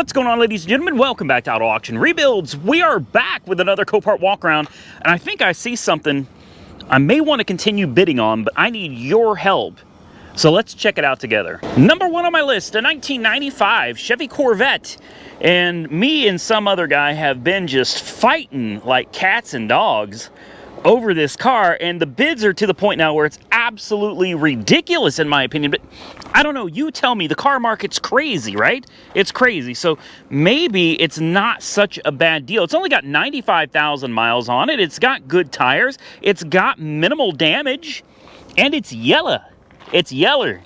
What's going on, ladies and gentlemen? Welcome back to Auto Auction Rebuilds. We are back with another Copart walk around, and I think I see something I may want to continue bidding on, but I need your help. So let's check it out together. Number one on my list, a 1995 Chevy Corvette. And me and some other guy have been just fighting like cats and dogs over this car, and the bids are to the point now where it's absolutely ridiculous in my opinion. But I don't know, you tell me. The car market's crazy, right? It's crazy. So maybe it's not such a bad deal. It's only got 95,000 miles on it. It's got good tires. It's got minimal damage, and it's yellow. It's yeller.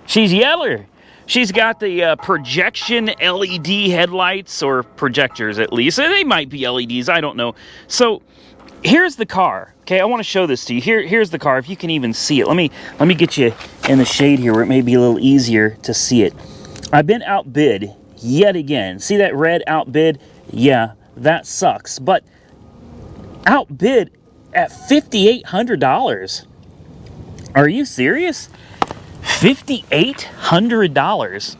She's yeller. She's got the projection LED headlights, or projectors at least. They might be LEDs, I don't know. So here's the car. Okay, I want to show this to you. Here's the car, if you can even see it. Let me get you in the shade here where it may be a little easier to see it. I've been outbid yet again. See that red outbid? Yeah, that sucks. But outbid at $5,800. Are you serious? $5,800.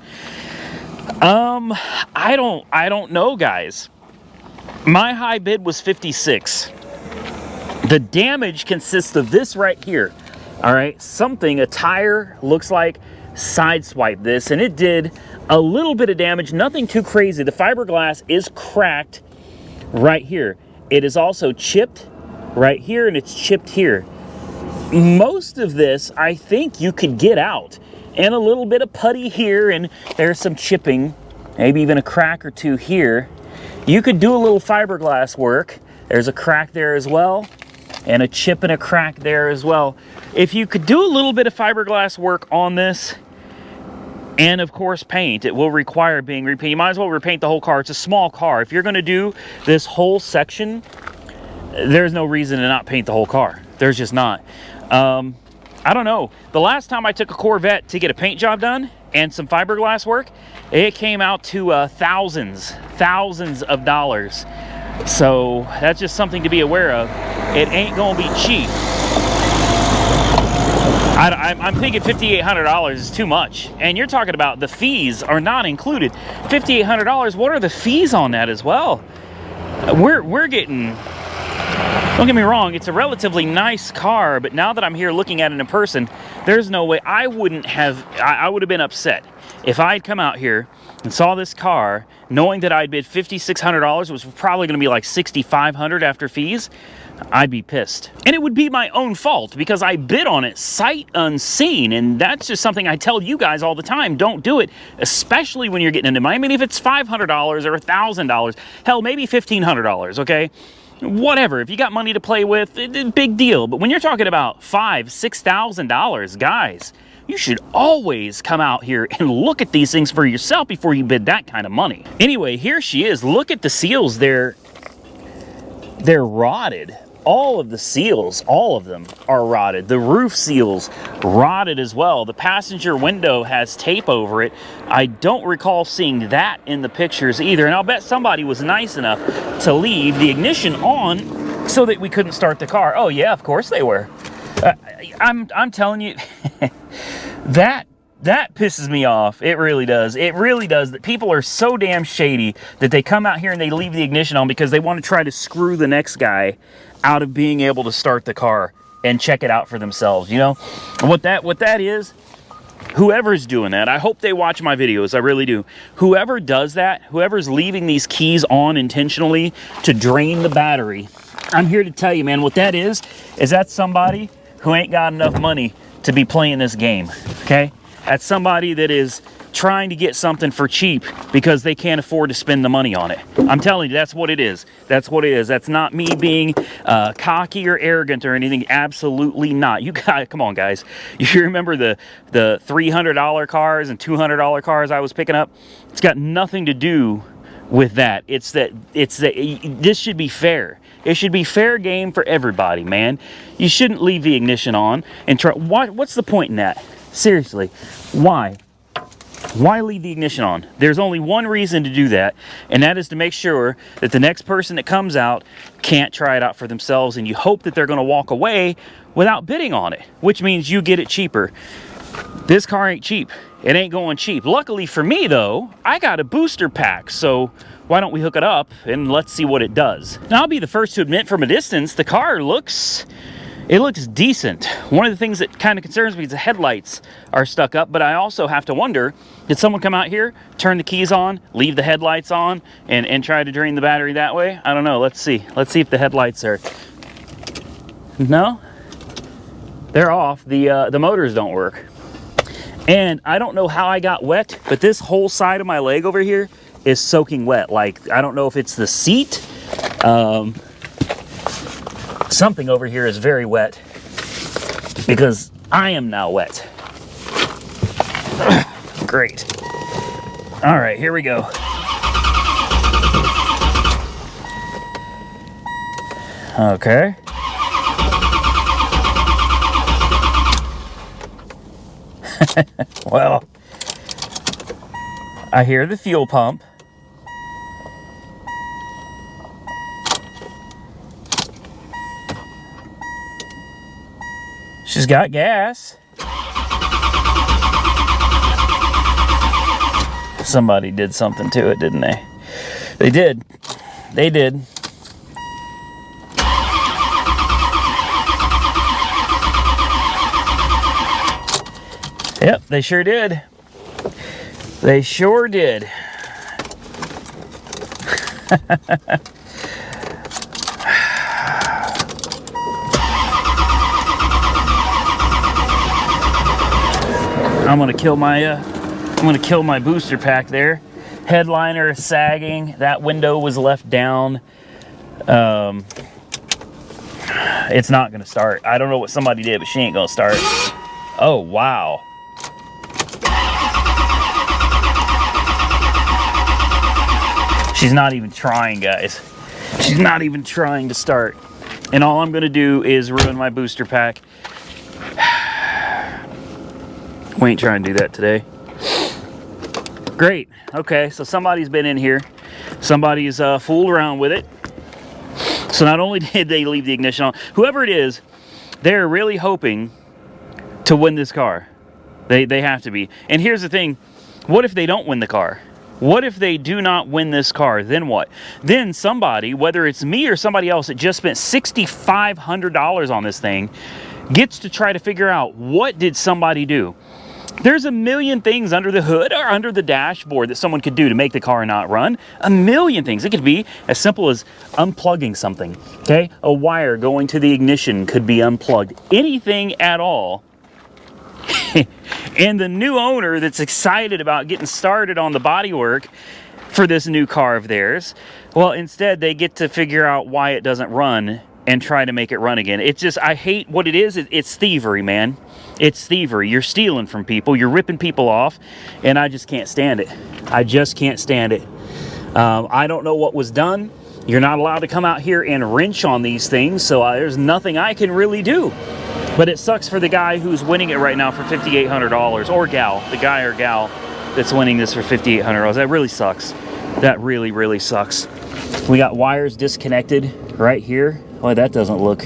I don't know, guys. My high bid was 56. The damage consists of this right here. All right, a tire looks like sideswiped this, and it did a little bit of damage, nothing too crazy. The fiberglass is cracked right here. It is also chipped right here, and it's chipped here. Most of this, I think you could get out. And a little bit of putty here, and there's some chipping, maybe even a crack or two here. You could do a little fiberglass work. There's a crack there as well, and a chip and a crack there as well. If you could do a little bit of fiberglass work on this, and of course paint, it will require being repainted. You might as well repaint the whole car. It's a small car. If you're going to do this whole section, there's no reason to not paint the whole car. There's just not. I don't know. The last time I took a Corvette to get a paint job done and some fiberglass work, it came out to thousands of dollars. So that's just something to be aware of. It ain't gonna be cheap. I'm thinking $5,800 is too much. And you're talking about the fees are not included. $5,800, what are the fees on that as well? We're getting... Don't get me wrong, it's a relatively nice car, but now that I'm here looking at it in person, there's no way. I would have been upset if I had come out here and saw this car knowing that I'd bid $5,600, was probably going to be like $6,500 after fees. I'd be pissed. And it would be my own fault because I bid on it sight unseen, and that's just something I tell you guys all the time. Don't do it, especially when you're getting into money. I mean, if it's $500 or $1,000, hell, maybe $1,500, okay? Whatever, if you got money to play with, big deal. But when you're talking about $5,000, $6,000, guys, you should always come out here and look at these things for yourself before you bid that kind of money. Anyway, here she is. Look at the seals. They're rotted. All of the seals, all of them are rotted. The roof seals rotted as well. The passenger window has tape over it. I don't recall seeing that in the pictures either. And I'll bet somebody was nice enough to leave the ignition on so that we couldn't start the car. Oh yeah, of course they were. I'm telling you, that pisses me off. It really does. It really does. That people are so damn shady that they come out here and they leave the ignition on because they want to try to screw the next guy out of being able to start the car and check it out for themselves. You know what that is? Whoever's doing that, I hope they watch my videos. I really do. Whoever does that, whoever's leaving these keys on intentionally to drain the battery, I'm here to tell you, man, what that is that's somebody who ain't got enough money to be playing this game. Okay? That's somebody that is trying to get something for cheap because they can't afford to spend the money on it. I'm telling you, that's what it is. That's what it is. That's not me being cocky or arrogant or anything. Absolutely not. You guys, come on, guys. You remember the $300 cars and $200 cars I was picking up? It's got nothing to do with that. It's that this should be fair. It should be fair game for everybody, man. You shouldn't leave the ignition on and try. What's the point in that? Seriously, why? Why leave the ignition on? There's only one reason to do that, and that is to make sure that the next person that comes out can't try it out for themselves, and you hope that they're going to walk away without bidding on it, which means you get it cheaper. This car ain't cheap. It ain't going cheap. Luckily for me, though, I got a booster pack, so why don't we hook it up and let's see what it does. Now, I'll be the first to admit from a distance, the car looks decent. One of the things that kind of concerns me is the headlights are stuck up, but I also have to wonder, did someone come out here, turn the keys on, leave the headlights on, and try to drain the battery that way? I don't know. Let's see. Let's see if the headlights are... No? They're off. The motors don't work. And I don't know how I got wet, but this whole side of my leg over here is soaking wet. Like, I don't know if it's the seat. Something over here is very wet because I am now wet. Great. All right, here we go. Okay. Well, I hear the fuel pump. She's got gas. Somebody did something to it, didn't they? They did. They did. Yep, they sure did. They sure did. I'm gonna kill my booster pack there. Headliner is sagging. That window was left down. It's not gonna start. I don't know what somebody did, but she ain't gonna start. Oh, wow. She's not even trying, guys. She's not even trying to start. And all I'm gonna do is ruin my booster pack. We ain't trying to do that today. Great. Okay, so somebody's been in here. Somebody's fooled around with it. So not only did they leave the ignition on, whoever it is, they're really hoping to win this car. They have to be. And here's the thing. What if they don't win the car? What if they do not win this car? Then what? Then somebody, whether it's me or somebody else that just spent $6,500 on this thing, gets to try to figure out, what did somebody do? There's a million things under the hood or under the dashboard that someone could do to make the car not run. A million things. It could be as simple as unplugging something, okay? A wire going to the ignition could be unplugged. Anything at all. And the new owner that's excited about getting started on the bodywork for this new car of theirs, well, instead they get to figure out why it doesn't run and try to make it run again. It's just, I hate what it is. It's thievery, man. It's thievery. You're stealing from people. You're ripping people off. And I just can't stand it. I just can't stand it. I don't know what was done. You're not allowed to come out here and wrench on these things. So there's nothing I can really do. But it sucks for the guy who's winning it right now for $5,800. Or gal. The guy or gal that's winning this for $5,800. That really sucks. That really, really sucks. We got wires disconnected right here. Boy, that doesn't look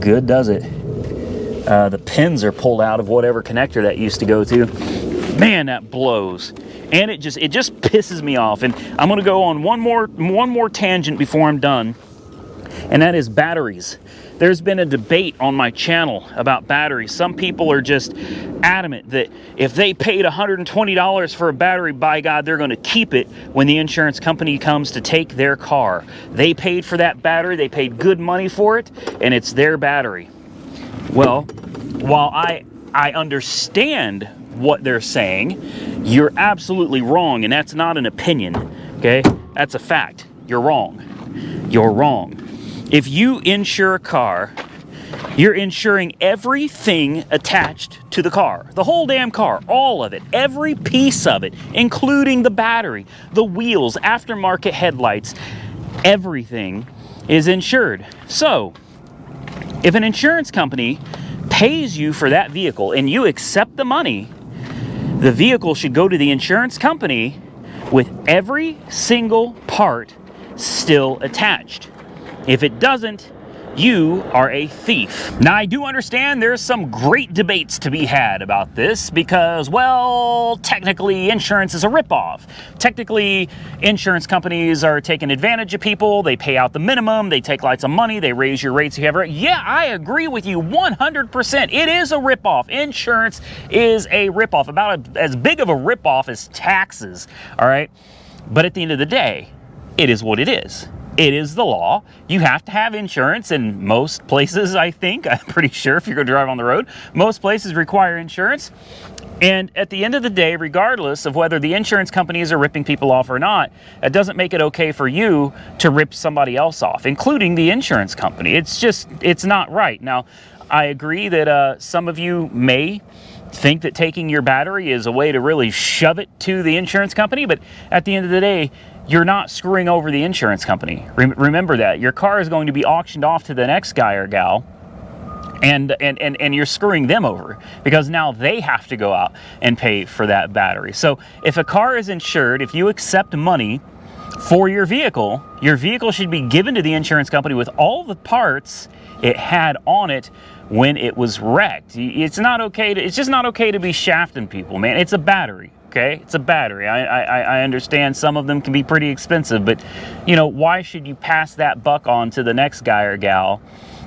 good, does it? The pins are pulled out of whatever connector that used to go to. Man, that blows. And it just pisses me off. And I'm gonna go on one more tangent before I'm done. And that is batteries. There's been a debate on my channel about batteries. Some people are just adamant that if they paid $120 for a battery, by God, they're going to keep it when the insurance company comes to take their car. They paid for that battery. They paid good money for it, and it's their battery. Well, while I understand what they're saying, you're absolutely wrong, and that's not an opinion, okay? That's a fact. You're wrong. You're wrong. If you insure a car, you're insuring everything attached to the car. The whole damn car, all of it, every piece of it, including the battery, the wheels, aftermarket headlights, everything is insured. So, if an insurance company pays you for that vehicle and you accept the money, the vehicle should go to the insurance company with every single part still attached. If it doesn't, you are a thief. Now, I do understand there's some great debates to be had about this because, well, technically insurance is a ripoff. Technically, insurance companies are taking advantage of people. They pay out the minimum. They take lots of money. They raise your rates if you have it. Yeah, I agree with you 100%. It is a ripoff. Insurance is a ripoff. About as big of a ripoff as taxes, all right? But at the end of the day, it is what it is. It is the law. You have to have insurance in most places, I think. I'm pretty sure if you're going to drive on the road, most places require insurance. And at the end of the day, regardless of whether the insurance companies are ripping people off or not, it doesn't make it okay for you to rip somebody else off, including the insurance company. It's not right. Now, I agree that some of you may think that taking your battery is a way to really shove it to the insurance company, but at the end of the day, you're not screwing over the insurance company. Remember that. Your car is going to be auctioned off to the next guy or gal, and you're screwing them over because now they have to go out and pay for that battery. So if a car is insured, if you accept money for your vehicle should be given to the insurance company with all the parts it had on it when it was wrecked. It's just not okay to be shafting people, man. It's a battery. Okay, it's a battery. I understand some of them can be pretty expensive, but you know, why should you pass that buck on to the next guy or gal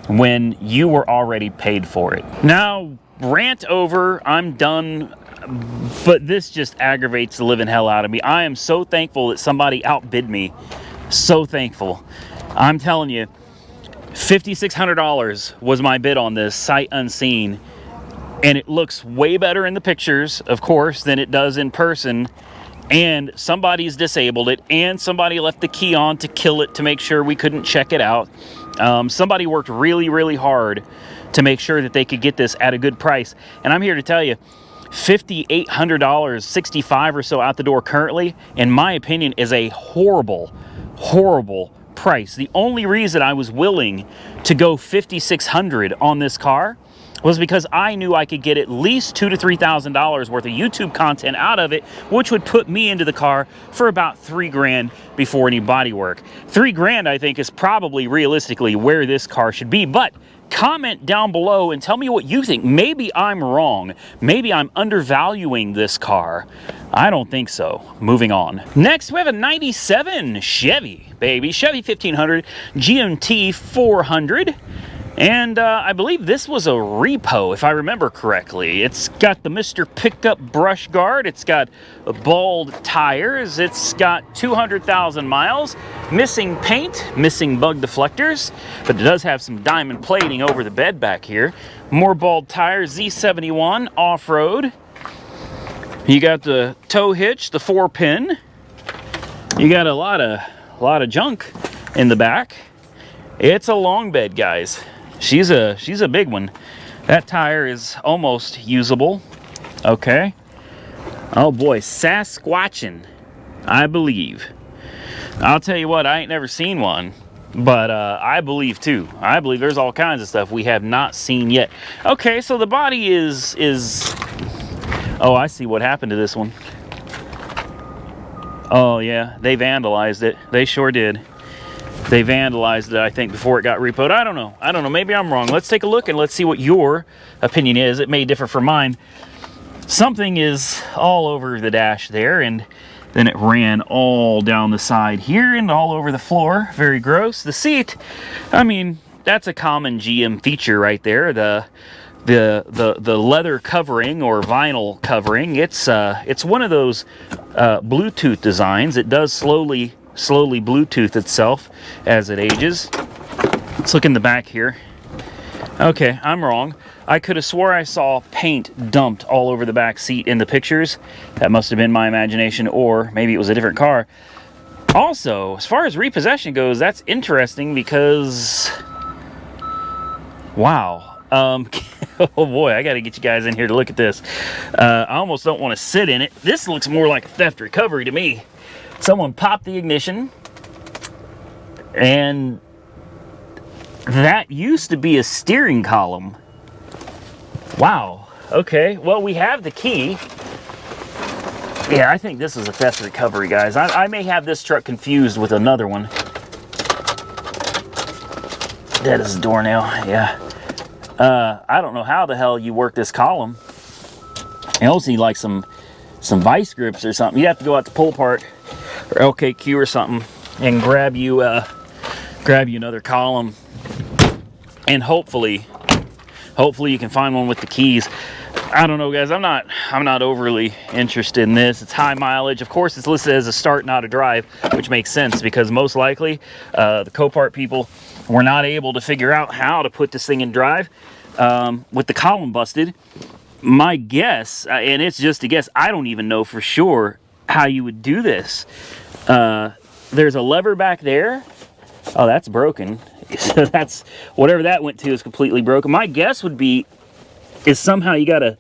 when you were already paid for it? Now, rant over, I'm done, but this just aggravates the living hell out of me. I am so thankful that somebody outbid me. So thankful. I'm telling you, $5,600 was my bid on this, sight unseen. And it looks way better in the pictures, of course, than it does in person. And somebody's disabled it, and somebody left the key on to kill it to make sure we couldn't check it out. Somebody worked really, really hard to make sure that they could get this at a good price. And I'm here to tell you, $5,800, $65 or so out the door currently, in my opinion, is a horrible, horrible price. The only reason I was willing to go $5,600 on this car was because I knew I could get at least $2,000 to $3,000 worth of YouTube content out of it, which would put me into the car for about $3,000 before any body work. $3,000, I think, is probably realistically where this car should be. But comment down below and tell me what you think. Maybe I'm wrong. Maybe I'm undervaluing this car. I don't think so. Moving on. Next, we have a 97 Chevy, baby. Chevy 1500 GMT 400. And I believe this was a repo, if I remember correctly. It's got the Mr. Pickup brush guard. It's got bald tires. It's got 200,000 miles. Missing paint, missing bug deflectors, but it does have some diamond plating over the bed back here. More bald tires, Z71 off-road. You got the tow hitch, the 4-pin. You got a lot of junk in the back. It's a long bed, guys. She's a big one. That tire is almost usable. Okay. Oh boy, Sasquatchin', I believe. I'll tell you what, I ain't never seen one, but I believe too. I believe there's all kinds of stuff we have not seen yet. Okay, so the body is oh, I see what happened to this one. Oh yeah, they vandalized it. They sure did. They vandalized it, I think, before it got repoed. I don't know. Maybe I'm wrong. Let's take a look and let's see what your opinion is. It may differ from mine. Something is all over the dash there, and then it ran all down the side here and all over the floor. Very gross. The seat, I mean, that's a common GM feature right there. The leather covering or vinyl covering. It's one of those Bluetooth designs. It does slowly Bluetooth itself as it ages. Let's look in the back here. Okay, I'm wrong. I could have swore I saw paint dumped all over the back seat in the pictures. That must have been my imagination, or maybe it was a different car. Also, as far as repossession goes, that's interesting because, wow. Oh boy, I gotta get you guys in here to look at this. I almost don't want to sit in it. This looks more like a theft recovery to me. Someone popped the ignition, and that used to be a steering column. Wow. Okay, well, we have the key. Yeah, I think this is a theft recovery, guys. I may have this truck confused with another one. dead as a doornail, yeah. I don't know how the hell you work this column. You also need like some vice grips or something. You have to go out to Copart or LKQ or something and grab you another column, and hopefully you can find one with the keys. I don't know, guys. I'm not overly interested in this. It's high mileage. Of course, it's listed as a start, not a drive, which makes sense because most likely the Copart people were not able to figure out how to put this thing in drive with the column busted. My guess, and it's just a guess, I don't even know for sure how you would do this. There's a lever back there. Oh, that's broken. So that's, whatever that went to is completely broken. My guess would be is somehow you gotta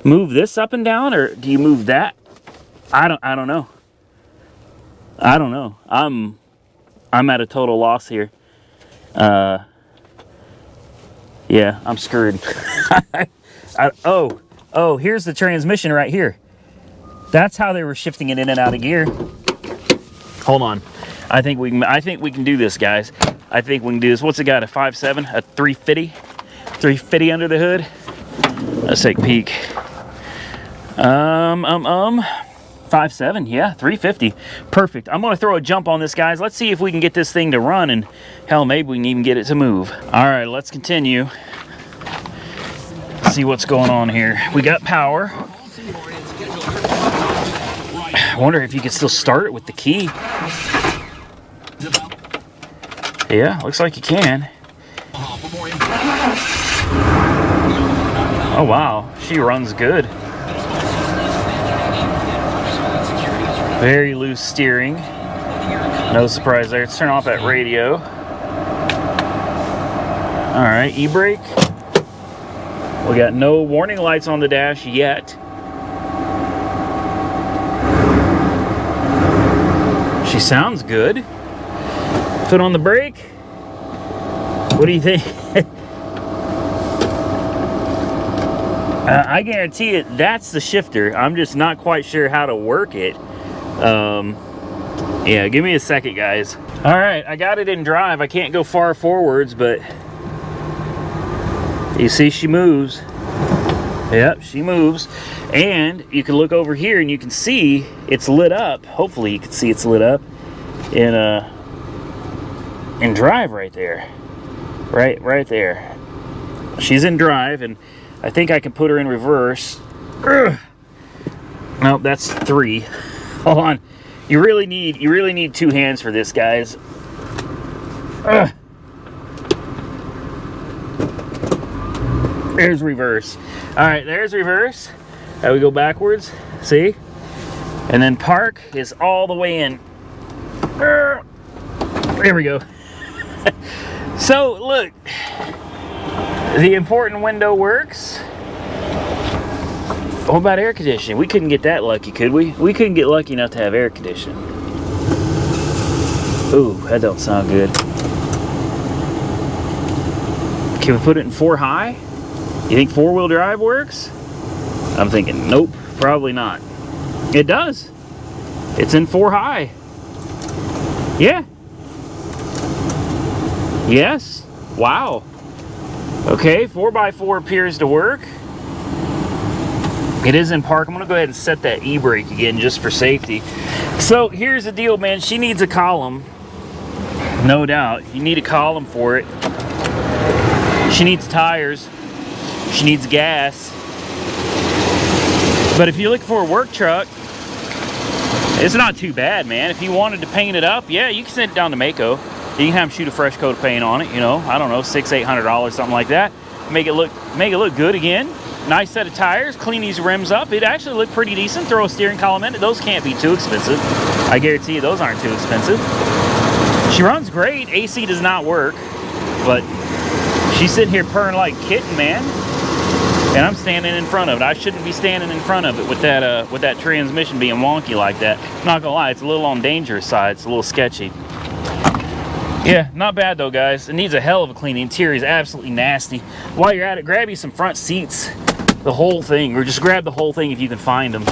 move this up and down, or do you move that? I don't know. I don't know. I'm at a total loss here. Yeah, I'm screwed. Oh, here's the transmission right here. That's how they were shifting it in and out of gear. Hold on. I think we can do this, guys. I think we can do this. What's it got? A 5.7, a 350? 350 under the hood. Let's take a peek. 5.7, yeah, 350. Perfect. I'm gonna throw a jump on this, guys. Let's see if we can get this thing to run, and hell, maybe we can even get it to move. All right, let's continue. See what's going on here. We got power. I wonder if you can still start it with the key. Yeah, looks like you can. Oh wow, she runs good. Very loose steering. No surprise there. Let's turn off that radio. Alright, e-brake. We got no warning lights on the dash yet. She sounds good. Foot on the brake. What do you think? I guarantee it, that's the shifter. I'm just not quite sure how to work it. Yeah, give me a second, guys. All right, I got it in drive. I can't go far forwards, but you see she moves. Yep, she moves. And you can look over here and you can see it's lit up. Hopefully you can see it's lit up in drive right there. Right there. She's in drive, and I think I can put her in reverse. Ugh. Nope, that's 3. Hold on. You really need 2 hands for this, guys. Ugh. There's reverse. All right, there's reverse. Now we go backwards. See? And then park is all the way in. There we go. So look, the important window works. What about air conditioning? We couldn't get that lucky, could we? We couldn't get lucky enough to have air conditioning. Ooh, that don't sound good. Can we put it in 4 high? You think 4-wheel drive works? I'm thinking, nope, probably not. It does. It's in 4 high. Yeah. Yes. Wow. Okay, 4x4 appears to work. It is in park. I'm gonna go ahead and set that e-brake again just for safety. So here's the deal, man. She needs a column. No doubt. You need a column for it. She needs tires. She needs gas. But if you're looking for a work truck, it's not too bad, man. If you wanted to paint it up, yeah, you can send it down to Mako. You can have them shoot a fresh coat of paint on it, you know, I don't know, $600-800, something like that. Make it look good again. Nice set of tires, clean these rims up. It actually looked pretty decent. Throw a steering column in it. Those can't be too expensive. I guarantee you those aren't too expensive. She runs great. AC does not work, but she's sitting here purring like a kitten, man. And I'm standing in front of it. I shouldn't be standing in front of it with that transmission being wonky like that. I'm not gonna lie, it's a little on the dangerous side. It's a little sketchy. Yeah, not bad though, guys. It needs a hell of a clean. The interior is absolutely nasty. While you're at it, grab you some front seats, the whole thing, or just grab the whole thing if you can find them.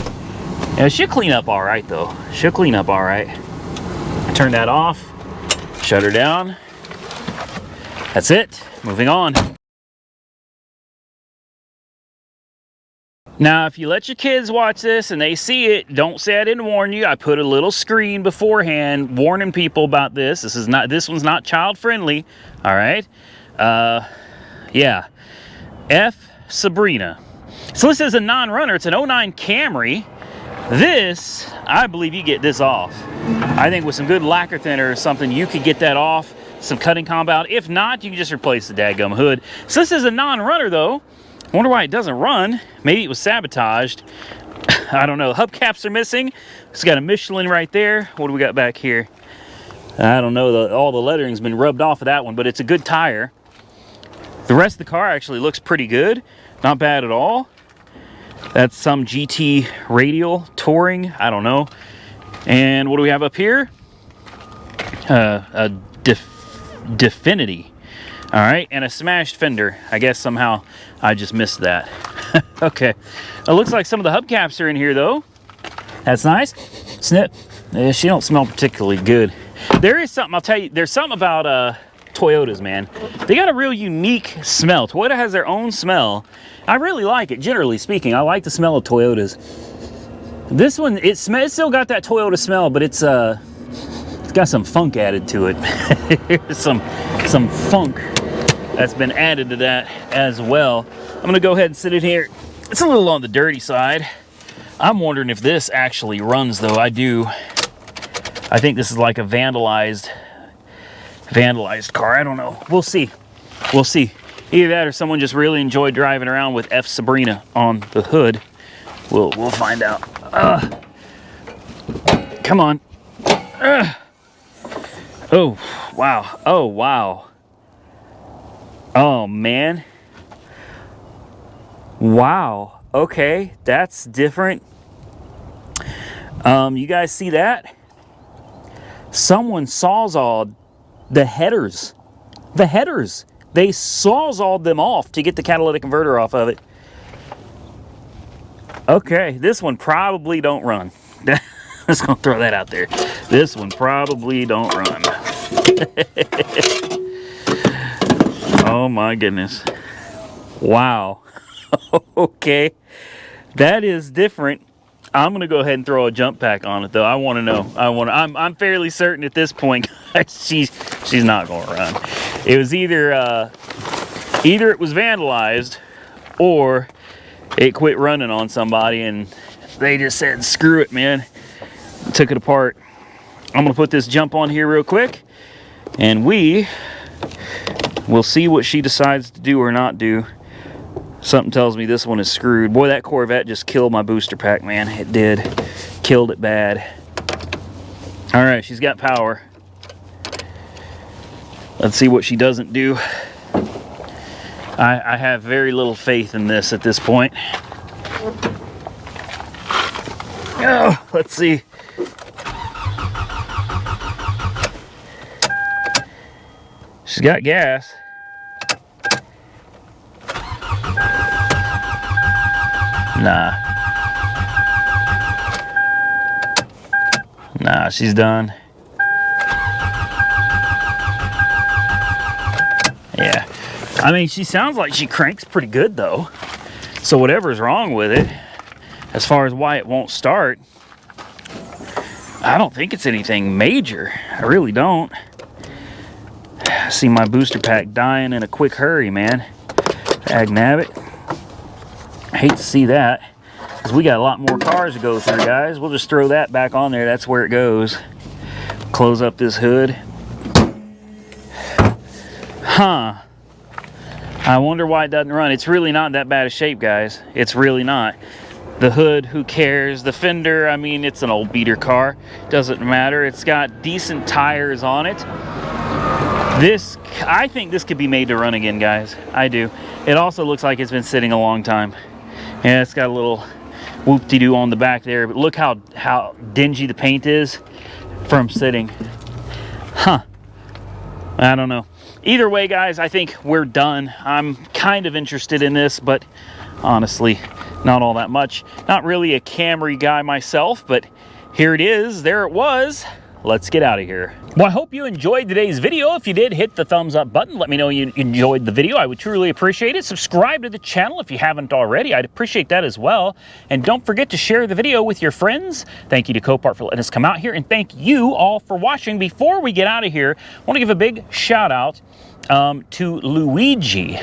Yeah, she'll clean up all right though. She'll clean up all right. Turn that off. Shut her down. That's it. Moving on. Now, if you let your kids watch this and they see it, don't say I didn't warn you. I put a little screen beforehand warning people about this. This one's not child friendly. All right. Yeah. F. Sabrina. So this is a non-runner. It's an 09 Camry. This, I believe you get this off. I think with some good lacquer thinner or something, you could get that off. Some cutting compound. If not, you can just replace the dadgum hood. So this is a non-runner though. I wonder why it doesn't run. Maybe it was sabotaged. I don't know. Hubcaps are missing. It's got a Michelin right there. What do we got back here? I don't know. All the lettering's been rubbed off of that one, but it's a good tire. The rest of the car actually looks pretty good. Not bad at all. That's some GT radial touring. I don't know. And what do we have up here? A Definity. All right, and a smashed fender. I guess somehow I just missed that. Okay, it looks like some of the hubcaps are in here though. That's nice. Snip. She don't smell particularly good. There is something, I'll tell you, there's something about Toyotas, man. They got a real unique smell. Toyota has their own smell. I really like it, generally speaking. I like the smell of Toyotas. This one, it's still got that Toyota smell, but it's got some funk added to it. Here's some funk that's been added to that as well. I'm gonna go ahead and sit in here. It's a little on the dirty side. I'm wondering if this actually runs though. I do. I think this is like a vandalized car. I don't know. We'll see. We'll see. Either that or someone just really enjoyed driving around with F. Sabrina on the hood. We'll find out. Come on. Oh, wow. Oh, wow. Oh, man. Wow. Okay, that's different. You guys see that? Someone sawzalled the headers. The headers. They sawzalled them off to get the catalytic converter off of it. Okay, this one probably don't run. Just gonna throw that out there. This one probably don't run. Oh my goodness. Wow. Okay. That is different. I'm gonna go ahead and throw a jump pack on it though. I want to know. I'm fairly certain at this point, guys, she's not gonna run. It was either it was vandalized or it quit running on somebody and they just said screw it, man. Took it apart. I'm gonna put this jump on here real quick and we will see what she decides to do or not do. Something tells me this one is screwed. Boy, that Corvette just killed my booster pack, man. It did. Killed it bad. All right, she's got power. Let's see what she doesn't do. I have very little faith in this at this point. Oh, let's see. She's got gas. Nah, she's done. Yeah. I mean, she sounds like she cranks pretty good though. So whatever's wrong with it, as far as why it won't start, I don't think it's anything major. I really don't. I see my booster pack dying in a quick hurry, man. Dag-nabbit. I hate to see that, because we got a lot more cars to go through, guys. We'll just throw that back on there. That's where it goes. Close up this hood. Huh. I wonder why it doesn't run. It's really not that bad a shape, guys. It's really not. The hood, who cares? The fender, I mean, it's an old beater car. Doesn't matter. It's got decent tires on it. I think this could be made to run again, guys. I do. It also looks like it's been sitting a long time. Yeah, it's got a little whoop-de-doo on the back there, but look how dingy the paint is from sitting. Huh. I don't know. Either way, guys, I think we're done. I'm kind of interested in this, but honestly, not all that much. Not really a Camry guy myself, but here it is. There it was. Let's get out of here. Well, I hope you enjoyed today's video. If you did, hit the thumbs up button. Let me know you enjoyed the video. I would truly appreciate it. Subscribe to the channel if you haven't already. I'd appreciate that as well. And don't forget to share the video with your friends. Thank you to Copart for letting us come out here. And thank you all for watching. Before we get out of here, I want to give a big shout out to Luigi.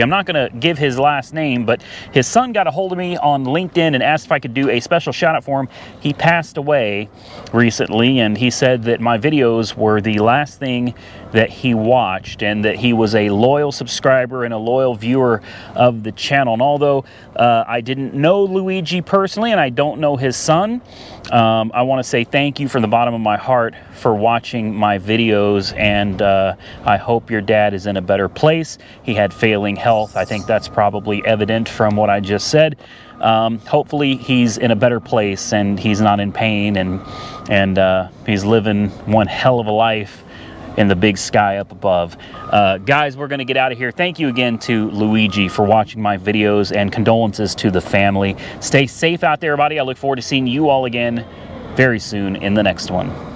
I'm not going to give his last name, but his son got a hold of me on LinkedIn and asked if I could do a special shout out for him. He passed away recently, and he said that my videos were the last thing that he watched, and that he was a loyal subscriber and a loyal viewer of the channel. And although I didn't know Luigi personally, and I don't know his son, I want to say thank you from the bottom of my heart for watching my videos, and I hope your dad is in a better place. He had failing health. I think that's probably evident from what I just said. Hopefully he's in a better place and he's not in pain, and he's living one hell of a life in the big sky up above. Guys, we're going to get out of here. Thank you again to Luigi for watching my videos, and condolences to the family. Stay safe out there, everybody. I look forward to seeing you all again very soon in the next one.